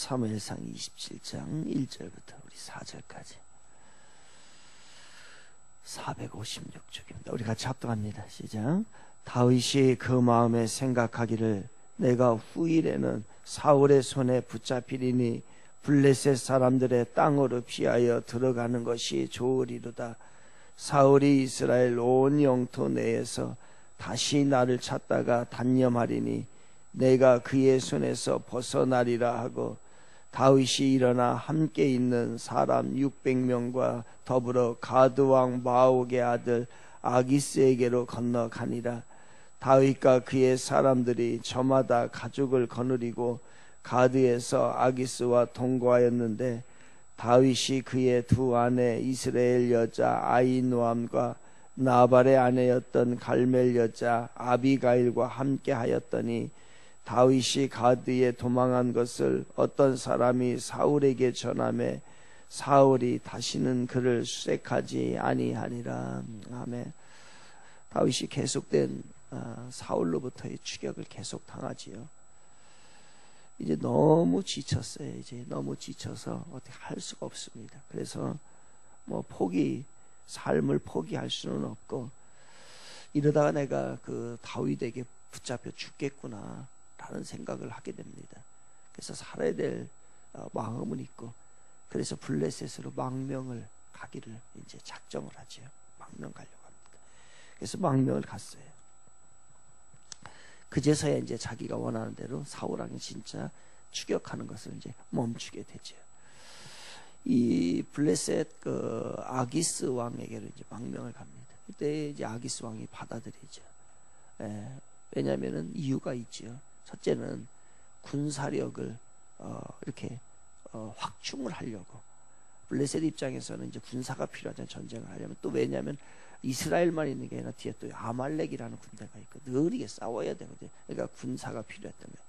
사무엘상 27장 1절부터 우리 4절까지 456쪽입니다. 우리 같이 합독합니다. 시작. 다윗이 그 마음에 생각하기를 내가 후일에는 사울의 손에 붙잡히리니 블레셋 사람들의 땅으로 피하여 들어가는 것이 좋으리로다. 사울이 이스라엘 온 영토 내에서 다시 나를 찾다가 단념하리니 내가 그의 손에서 벗어나리라 하고 다윗이 일어나 함께 있는 사람 600명과 더불어 가드왕 마옥의 아들 아기스에게로 건너가니라. 다윗과 그의 사람들이 저마다 가죽을 거느리고 가드에서 아기스와 동거하였는데 다윗이 그의 두 아내 이스라엘 여자 아히노암과 나발의 아내였던 갈멜 여자 아비가일과 함께 하였더니 다윗이 가드에 도망한 것을 어떤 사람이 사울에게 전하매 사울이 다시는 그를 수색하지 아니하니라. 아멘. 다윗이 계속된 사울로부터의 추격을 계속 당하지요. 이제 너무 지쳤어요. 이제 너무 지쳐서 어떻게 할 수가 없습니다. 그래서 뭐 삶을 포기할 수는 없고 이러다가 내가 그 다윗에게 붙잡혀 죽겠구나 라는 생각을 하게 됩니다. 그래서 살아야 될 마음은 있고 그래서 블레셋으로 망명을 가기를 이제 작정을 하죠. 망명 가려고 합니다. 그래서 망명을 갔어요. 그제서야 이제 자기가 원하는 대로 사울왕이 진짜 추격하는 것을 이제 멈추게 되죠. 이 블레셋 그 아기스 왕에게로 이제 망명을 갑니다. 그때 이제 아기스 왕이 받아들이죠. 왜냐하면은 이유가 있죠. 첫째는 군사력을 이렇게 확충을 하려고 블레셋 입장에서는 이제 군사가 필요하잖아요. 전쟁을 하려면. 또 왜냐하면 이스라엘만 있는 게 아니라 뒤에 또 아말렉이라는 군대가 있고 늘 이게 싸워야 되거든요. 그러니까 군사가 필요했던 거예요.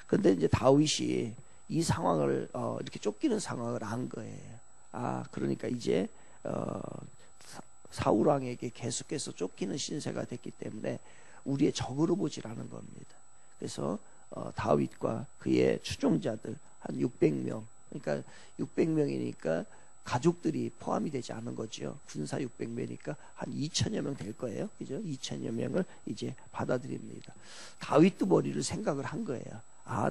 그런데 이제 다윗이 이 상황을 이렇게 쫓기는 상황을 안 거예요. 그러니까 이제 사울 왕에게 계속해서 쫓기는 신세가 됐기 때문에 우리의 적으로 보질 않은 겁니다. 그래서 다윗과 그의 추종자들 한 600명, 그러니까 600명이니까 가족들이 포함이 되지 않은 거죠. 군사 600명이니까 한 2천여 명 될 거예요. 그죠? 2천여 명을 이제 받아들입니다. 다윗도 머리를 생각을 한 거예요.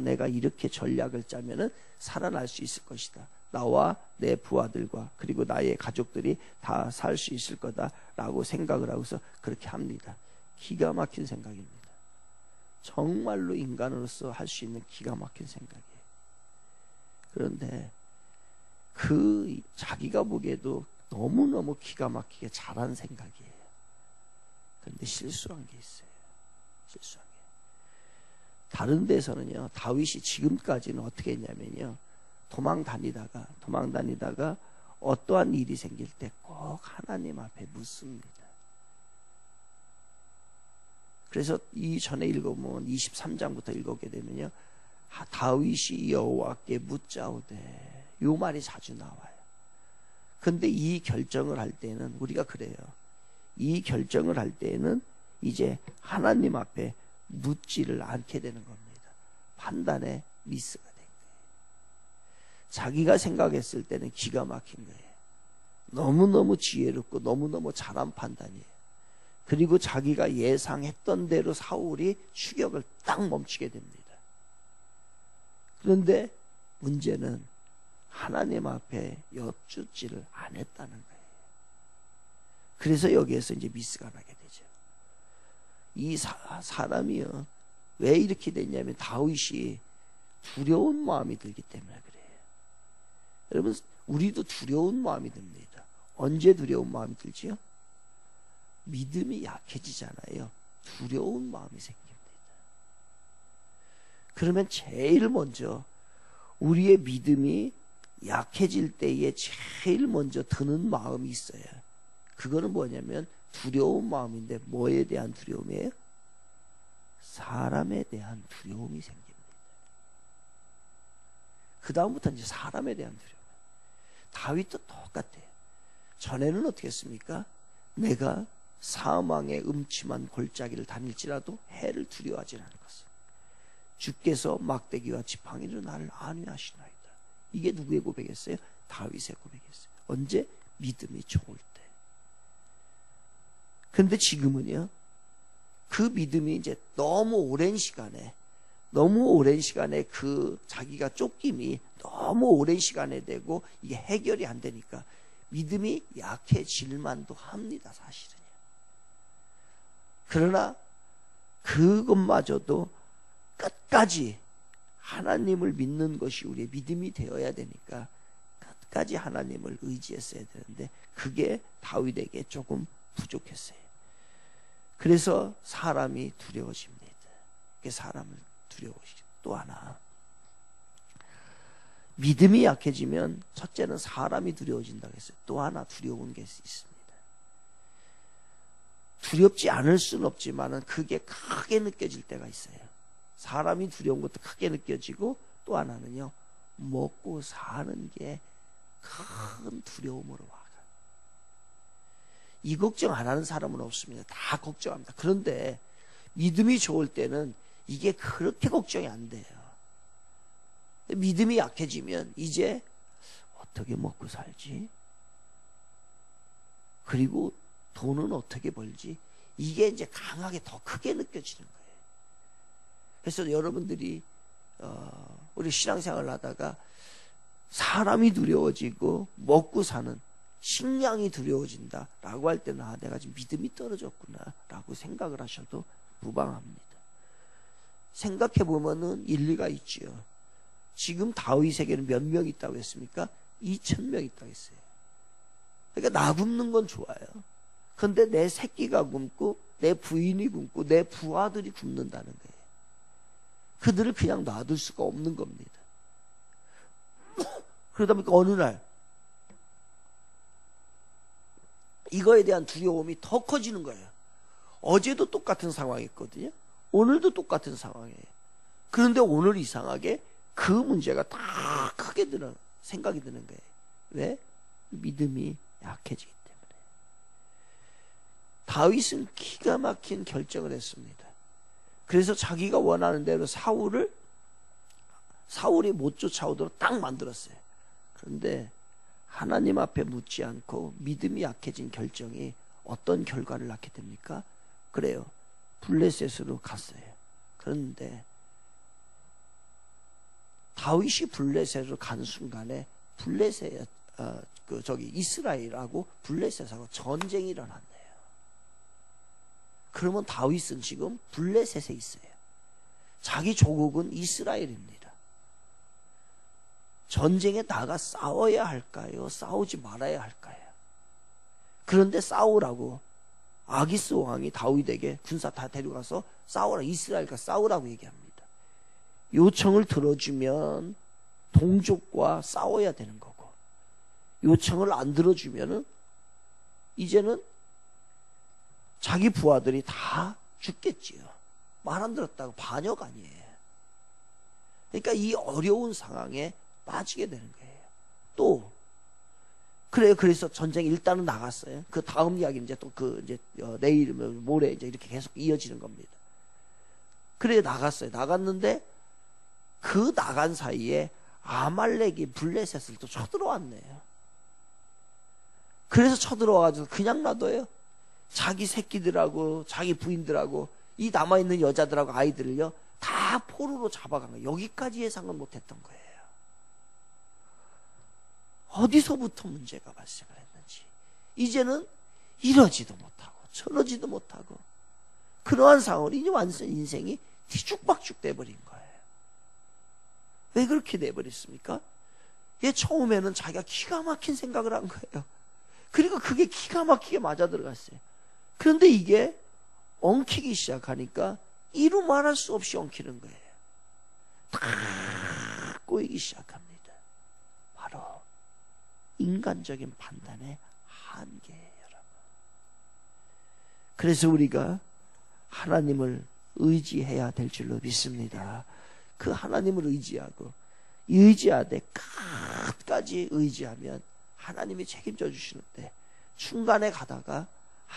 내가 이렇게 전략을 짜면은 살아날 수 있을 것이다. 나와 내 부하들과 그리고 나의 가족들이 다 살 수 있을 거다라고 생각을 하고서 그렇게 합니다. 기가 막힌 생각입니다. 정말로 인간으로서 할 수 있는 기가 막힌 생각이에요. 그런데 자기가 보기에도 너무너무 기가 막히게 잘한 생각이에요. 그런데 실수한 게 있어요. 실수한 게. 다른 데서는요, 다윗이 지금까지는 어떻게 했냐면요, 도망 다니다가 어떠한 일이 생길 때 꼭 하나님 앞에 묻습니다. 그래서 이 전에 읽어보면 23장부터 읽게 되면요, 다윗이 여호와께 묻자오되 이 말이 자주 나와요. 근데 이 결정을 할 때는 우리가 그래요. 이 결정을 할 때는 이제 하나님 앞에 묻지를 않게 되는 겁니다. 판단에 미스가 된 거예요. 자기가 생각했을 때는 기가 막힌 거예요. 너무너무 지혜롭고 너무너무 잘한 판단이에요. 그리고 자기가 예상했던 대로 사울이 추격을 딱 멈추게 됩니다. 그런데 문제는 하나님 앞에 여쭙지를 안 했다는 거예요. 그래서 여기에서 이제 미스가 나게 되죠. 이 사람이요, 왜 이렇게 됐냐면 다윗이 두려운 마음이 들기 때문에 그래요. 여러분, 우리도 두려운 마음이 듭니다. 언제 두려운 마음이 들지요? 믿음이 약해지잖아요. 두려운 마음이 생깁니다. 그러면 제일 먼저 우리의 믿음이 약해질 때에 제일 먼저 드는 마음이 있어요. 그거는 뭐냐면 두려운 마음인데 뭐에 대한 두려움이에요? 사람에 대한 두려움이 생깁니다. 그 다음부터 이제 사람에 대한 두려움. 다윗도 똑같아요. 전에는 어떻게 했습니까? 내가 사망의 음침한 골짜기를 다닐지라도 해를 두려워하지 않을 것을. 주께서 막대기와 지팡이로 나를 안위하시나이다. 이게 누구의 고백이었어요? 다윗의 고백이었어요. 언제? 믿음이 좋을 때. 근데 지금은요, 그 믿음이 이제 너무 오랜 시간에 그 자기가 쫓김이 너무 오랜 시간에 되고 이게 해결이 안 되니까 믿음이 약해질 만도 합니다, 사실은요. 그러나 그것마저도 끝까지 하나님을 믿는 것이 우리의 믿음이 되어야 되니까 끝까지 하나님을 의지했어야 되는데 그게 다윗에게 조금 부족했어요. 그래서 사람이 두려워집니다. 그게 사람을 두려워지죠. 또 하나, 믿음이 약해지면 첫째는 사람이 두려워진다고 했어요. 또 하나 두려운 게 있습니다. 두렵지 않을 수는 없지만 그게 크게 느껴질 때가 있어요. 사람이 두려운 것도 크게 느껴지고, 또 하나는요, 먹고 사는 게 큰 두려움으로 와요. 이 걱정 안 하는 사람은 없습니다. 다 걱정합니다. 그런데 믿음이 좋을 때는 이게 그렇게 걱정이 안 돼요. 믿음이 약해지면 이제 어떻게 먹고 살지? 그리고 돈은 어떻게 벌지? 이게 이제 강하게 더 크게 느껴지는 거예요. 그래서 여러분들이 우리 신앙생활을 하다가 사람이 두려워지고 먹고 사는 식량이 두려워진다라고 할 때는 내가 지금 믿음이 떨어졌구나라고 생각을 하셔도 무방합니다. 생각해 보면은 일리가 있지요. 지금 다윗에게는 몇 명 있다고 했습니까? 2,000명 있다고 했어요. 그러니까 나 굶는 건 좋아요. 그런데 내 새끼가 굶고 내 부인이 굶고 내 부하들이 굶는다는 거예요. 그들을 그냥 놔둘 수가 없는 겁니다. 그러다 보니까 어느 날 이거에 대한 두려움이 더 커지는 거예요. 어제도 똑같은 상황이었거든요. 오늘도 똑같은 상황이에요. 그런데 오늘 이상하게 그 문제가 다 크게 생각이 드는 거예요. 왜? 믿음이 약해지기 때문에. 다윗은 기가 막힌 결정을 했습니다. 그래서 자기가 원하는 대로 사울이 못 쫓아오도록 딱 만들었어요. 그런데 하나님 앞에 묻지 않고 믿음이 약해진 결정이 어떤 결과를 낳게 됩니까? 그래요. 블레셋으로 갔어요. 그런데 다윗이 블레셋으로 간 순간에 이스라엘하고 블레셋하고 전쟁이 일어났네요. 그러면 다윗은 지금 블레셋에 있어요. 자기 조국은 이스라엘입니다. 전쟁에 나가 싸워야 할까요? 싸우지 말아야 할까요? 그런데 싸우라고 아기스 왕이 다윗에게 군사 다 데려가서 싸우라, 이스라엘과 싸우라고 얘기합니다. 요청을 들어주면 동족과 싸워야 되는 거고, 요청을 안 들어주면은 이제는 자기 부하들이 다 죽겠지요. 말 안 들었다고 반역 아니에요. 그러니까 이 어려운 상황에 빠지게 되는 거예요. 또 그래요. 그래서 전쟁 일단은 나갔어요. 그 다음 이야기는 이제 또 내일 모레 이제 이렇게 계속 이어지는 겁니다. 그래 나갔어요. 나갔는데 그 나간 사이에 아말렉이 블레셋을 또 쳐들어왔네요. 그래서 쳐들어와가지고 그냥 놔둬요. 자기 새끼들하고 자기 부인들하고 이 남아있는 여자들하고 아이들을요 다 포로로 잡아간 거예요. 여기까지 예상은 못했던 거예요. 어디서부터 문제가 발생을 했는지 이제는 이러지도 못하고 저러지도 못하고 그러한 상황이 이제 완전 인생이 뒤죽박죽 돼버린 거예요. 왜 그렇게 돼버렸습니까? 얘 처음에는 자기가 기가 막힌 생각을 한 거예요. 그리고 그게 기가 막히게 맞아 들어갔어요. 그런데 이게 엉키기 시작하니까 이루 말할 수 없이 엉키는 거예요. 다 꼬이기 시작합니다. 바로 인간적인 판단의 한계예요, 여러분. 그래서 우리가 하나님을 의지해야 될 줄로 믿습니다. 그 하나님을 의지하되 끝까지 의지하면 하나님이 책임져 주시는데 중간에 가다가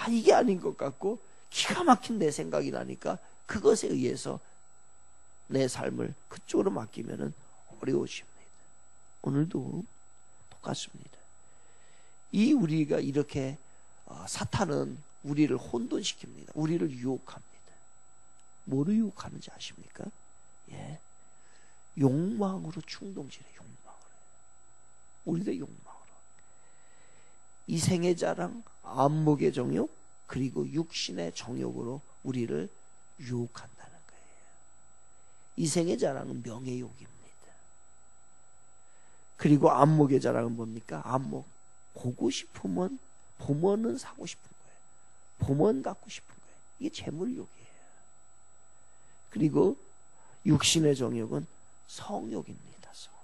이게 아닌 것 같고 기가 막힌 내 생각이 나니까 그것에 의해서 내 삶을 그쪽으로 맡기면은 어려워집니다. 오늘도 똑같습니다. 이 우리가 이렇게 사탄은 우리를 혼돈시킵니다. 우리를 유혹합니다. 뭐로 유혹하는지 아십니까? 예, 욕망으로 충동질해. 욕망으로. 우리도 욕망으로. 이 생의 자랑, 안목의 정욕, 그리고 육신의 정욕으로 우리를 유혹한다는 거예요. 이 생의 자랑은 명예욕입니다. 그리고 안목의 자랑은 뭡니까? 안목. 보고 싶으면 보면은 사고 싶은 거예요. 보면 갖고 싶은 거예요. 이게 재물욕이에요. 그리고 육신의 정욕은 성욕입니다. 성욕.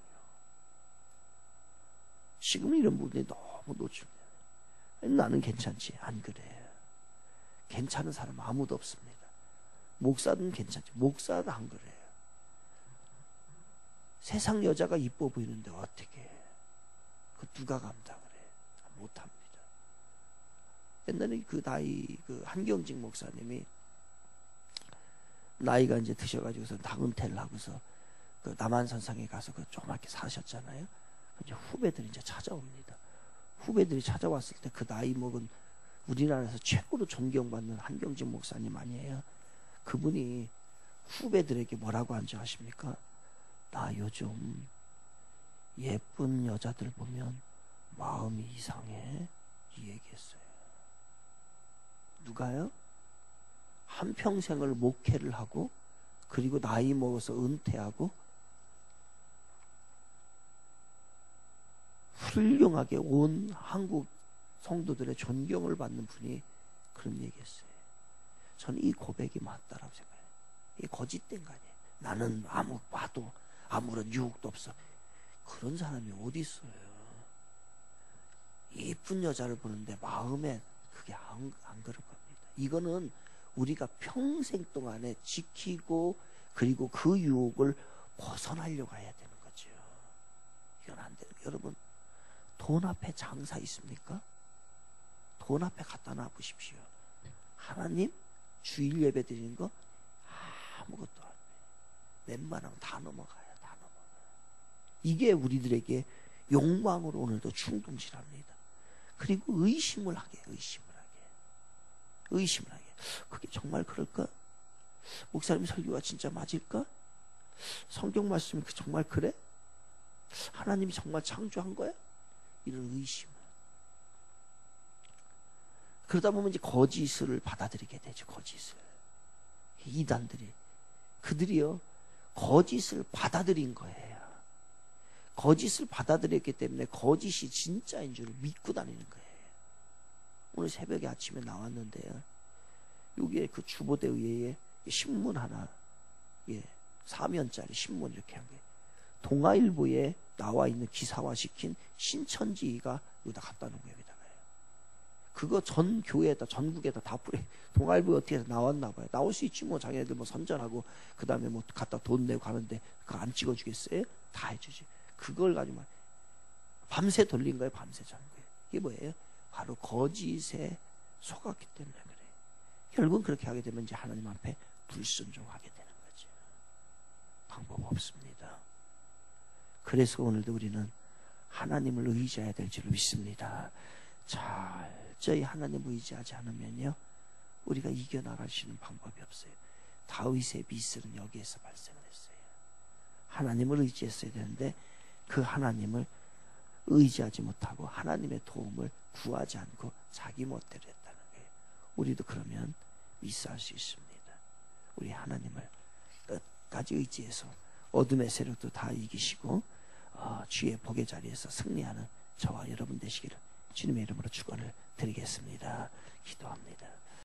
지금 이런 부분이 너무 노출돼요. 나는 괜찮지. 안 그래요. 괜찮은 사람 아무도 없습니다. 목사는 괜찮지. 목사도 안 그래요. 세상 여자가 이뻐 보이는데 어떻게 해? 그 누가 감당을 해? 못합니다. 옛날에 그 한경직 목사님이 나이가 이제 드셔가지고서 은퇴를 하고서 그 남한선상에 가서 그 조그맣게 사셨잖아요. 이제 후배들이 이제 찾아옵니다. 후배들이 찾아왔을 때 그 나이 먹은 우리나라에서 최고로 존경받는 한경직 목사님 아니에요. 그분이 후배들에게 뭐라고 한지 아십니까? 나 요즘 예쁜 여자들 보면 마음이 이상해. 이 얘기했어요. 누가요? 한평생을 목회를 하고 그리고 나이 먹어서 은퇴하고 훌륭하게 온 한국 성도들의 존경을 받는 분이 그런 얘기했어요. 저는 이 고백이 맞다라고 생각해요. 이게 거짓된 거 아니에요. 나는 아무 봐도 아무런 유혹도 없어. 그런 사람이 어디 있어요? 예쁜 여자를 보는데 마음에 그게 안 그럴 겁니다. 이거는 우리가 평생 동안에 지키고 그리고 그 유혹을 벗어나려고 해야 되는 거죠. 이건 안 되는 거예요. 여러분, 돈 앞에 장사 있습니까? 돈 앞에 갖다 놔보십시오. 하나님 주일 예배 드리는 거 아무것도 안 해요. 웬만하면 다 넘어가요. 다 넘어가요. 이게 우리들에게 욕망으로 오늘도 충동질합니다. 그리고 의심을 하게. 그게 정말 그럴까? 목사님 설교가 진짜 맞을까? 성경 말씀이 정말 그래? 하나님이 정말 창조한 거야? 이런 의심을. 그러다 보면 이제 거짓을 받아들이게 되죠. 거짓을. 이단들이. 그들이요, 거짓을 받아들인 거예요. 거짓을 받아들였기 때문에 거짓이 진짜인 줄 믿고 다니는 거예요. 오늘 새벽에 아침에 나왔는데요. 여기에 그 주보대 의회에 신문 하나, 예, 4면짜리 신문 이렇게 한 거예요. 동아일보에 나와 있는 기사화시킨 신천지가 여기다 갖다 놓은 거예요. 그거 전 교회에다, 전국에다 다 뿌려. 동아일보에 어떻게 해서 나왔나 봐요. 나올 수 있지 뭐. 자기네들 뭐 선전하고 그 다음에 뭐 갖다 돈 내고 가는데 그거 안 찍어주겠어요? 다 해주지. 그걸 가지고 밤새 돌린 거예요. 밤새 자는 거예요. 이게 뭐예요? 바로 거짓에 속았기 때문에 그래요. 결국은 그렇게 하게 되면 이제 하나님 앞에 불순종하게 되는 거죠. 방법 없습니다. 그래서 오늘도 우리는 하나님을 의지해야 될 줄 믿습니다. 철저히 하나님을 의지하지 않으면요, 우리가 이겨나갈 수 있는 방법이 없어요. 다윗의 미스는 여기에서 발생을 했어요. 하나님을 의지했어야 되는데 그 하나님을 의지하지 못하고 하나님의 도움을 구하지 않고 자기 멋대로 했다는 거예요. 우리도 그러면 미스할 수 있습니다. 우리 하나님을 끝까지 의지해서 어둠의 세력도 다 이기시고 주의 복의 자리에서 승리하는 저와 여러분 되시기를 주님의 이름으로 축원을 드리겠습니다. 기도합니다.